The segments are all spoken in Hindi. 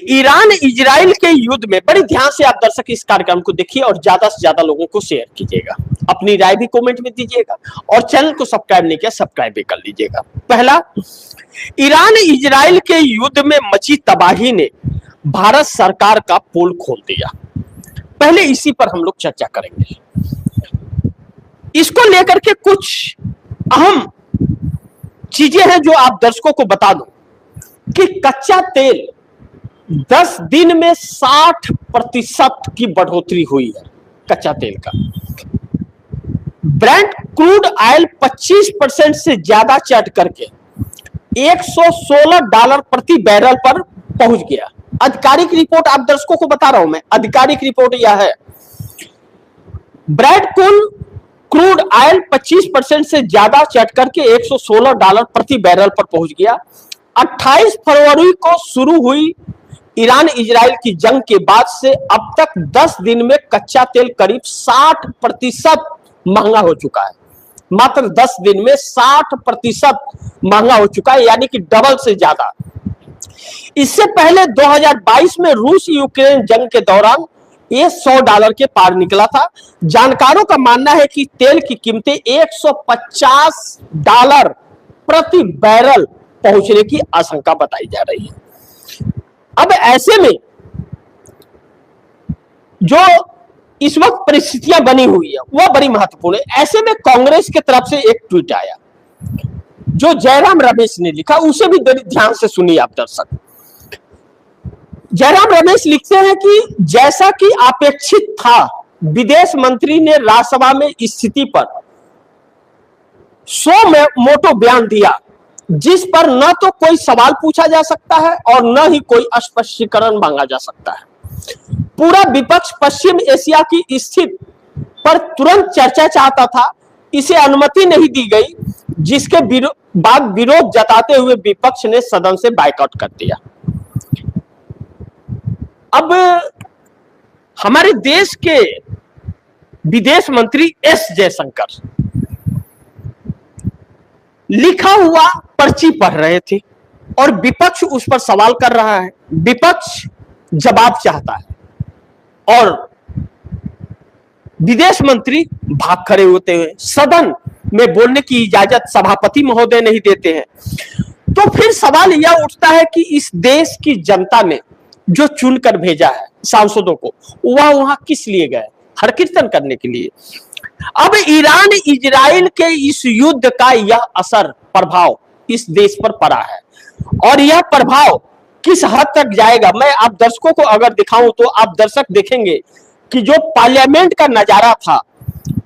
ईरान इजराइल के युद्ध में बड़ी ध्यान से आप दर्शक इस कार्यक्रम को देखिए और ज्यादा से ज्यादा लोगों को शेयर कीजिएगा, अपनी राय भी कमेंट में दीजिएगा और चैनल को सब्सक्राइब नहीं किया सब्सक्राइब भी कर लीजिएगा। पहला, ईरान इजराइल के युद्ध में मची तबाही ने भारत सरकार का पोल खोल दिया। पहले इसी पर हम लोग चर्चा करेंगे। इसको लेकर के कुछ अहम चीजें हैं जो आप दर्शकों को बता दूं कि कच्चा तेल 10 दिन में 60% की बढ़ोतरी हुई है। कच्चा तेल का ब्रेंट क्रूड ऑयल 25% से ज्यादा चढ़ करके $116 प्रति बैरल पर पहुंच गया। आधिकारिक रिपोर्ट आप दर्शकों को बता रहा हूं मैं, आधिकारिक रिपोर्ट यह है। ब्रेंट क्रूड ऑयल 25% से ज्यादा चढ़ करके $116 प्रति बैरल पर पहुंच गया। 28 फरवरी को शुरू हुई ईरान इजराइल की जंग के बाद से अब तक 10 दिन में कच्चा तेल करीब 60% महंगा हो चुका है। मात्र 10 दिन में 60% महंगा हो चुका है, यानी कि डबल से ज्यादा। इससे पहले 2022 में रूस यूक्रेन जंग के दौरान ये $100 के पार निकला था। जानकारों का मानना है कि तेल की कीमतें $150 प्रति बैरल पहुंचने की आशंका बताई जा रही है। अब ऐसे में जो इस वक्त परिस्थितियां बनी हुई है वह बड़ी महत्वपूर्ण है। ऐसे में कांग्रेस की तरफ से एक ट्वीट आया जो जयराम रमेश ने लिखा, उसे भी ध्यान से सुनिए आप दर्शक। जयराम रमेश लिखते हैं कि जैसा कि अपेक्षित था, विदेश मंत्री ने राज्यसभा में स्थिति पर सो मोटो बयान दिया जिस पर न तो कोई सवाल पूछा जा सकता है और न ही कोई स्पष्टीकरण मांगा जा सकता है। पूरा विपक्ष पश्चिम एशिया की स्थिति पर तुरंत चर्चा चाहता था, इसे अनुमति नहीं दी गई, जिसके बाद विरोध जताते हुए विपक्ष ने सदन से बायकॉट कर दिया। अब हमारे देश के विदेश मंत्री एस जयशंकर लिखा हुआ पर्ची पढ़ रहे थे और विपक्ष उस पर सवाल कर रहा है। विपक्ष जवाब चाहता है और विदेश मंत्री भाग खड़े होते हुए सदन में बोलने की इजाजत सभापति महोदय नहीं देते हैं। तो फिर सवाल यह उठता है कि इस देश की जनता ने जो चुनकर भेजा है सांसदों को, वह वहां किस लिए गए? हर कीर्तन करने के लिए। अब ईरान इजराइल के इस युद्ध का यह असर प्रभाव इस देश पर पड़ा है और यह प्रभाव किस हद तक जाएगा, मैं आप दर्शकों को अगर दिखाऊं तो आप दर्शक देखेंगे कि जो पार्लियामेंट का नजारा था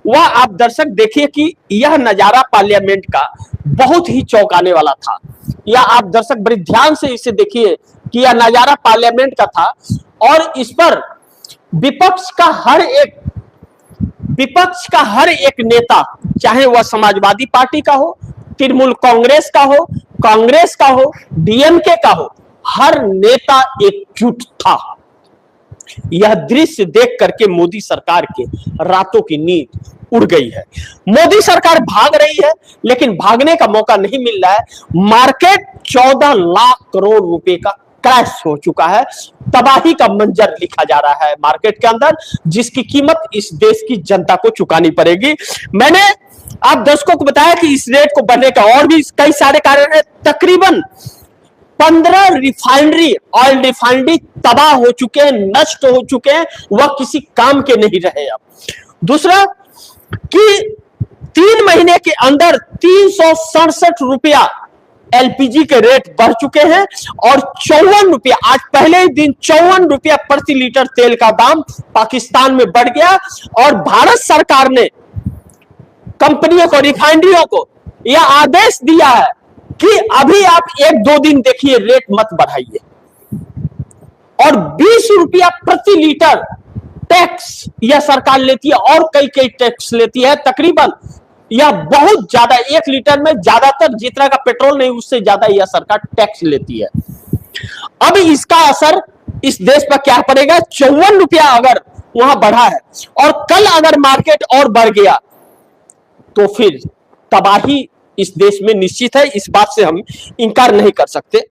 वह आप दर्शक देखिए कि यह नजारा पार्लियामेंट का बहुत ही चौंकाने वाला था। या आप दर्शक बड़े ध्यान से इसे देखिए कि यह नजारा पार्लियामेंट का था और इस पर विपक्ष का हर एक नेता, चाहे वह समाजवादी पार्टी का हो, तृणमूल कांग्रेस का हो, कांग्रेस का हो, डीएमके का हो, हर नेता एकजुट था। यह दृश्य देख करके मोदी सरकार के रातों की नींद उड़ गई है। मोदी सरकार भाग रही है लेकिन भागने का मौका नहीं मिल रहा है। मार्केट 14 लाख करोड़ रुपए का क्रैश हो चुका है। तबाही का मंजर लिखा जा रहा है मार्केट के अंदर, जिसकी कीमत इस देश की जनता को चुकानी पड़ेगी। मैंने आप दर्शकों को बताया कि इस रेट को बढ़ने का और भी कई सारे कारण है। तकरीबन 15 ऑयल रिफाइनरी तबाह हो चुके हैं, नष्ट हो चुके हैं, वह किसी काम के नहीं रहे। अब दूसरा कि 3 महीने के अंदर 367 रुपया एलपीजी के रेट बढ़ चुके हैं और 54 रुपया, आज पहले ही दिन 54 रुपया प्रति लीटर तेल का दाम पाकिस्तान में बढ़ गया। और भारत सरकार ने कंपनियों को, रिफाइनरियों को यह आदेश दिया है कि अभी आप 1-2 दिन देखिए, रेट मत बढ़ाइए। और 20 रुपया प्रति लीटर टैक्स यह सरकार लेती है और कई टैक्स लेती है। तकरीबन यह बहुत ज्यादा, 1 लीटर में ज्यादातर जितना का पेट्रोल नहीं उससे ज्यादा यह सरकार टैक्स लेती है। अब इसका असर इस देश पर क्या पड़ेगा? 54 रुपया अगर वहां बढ़ा है और कल अगर मार्केट और बढ़ गया तो फिर तबाही इस देश में निश्चित है। इस बात से हम इनकार नहीं कर सकते।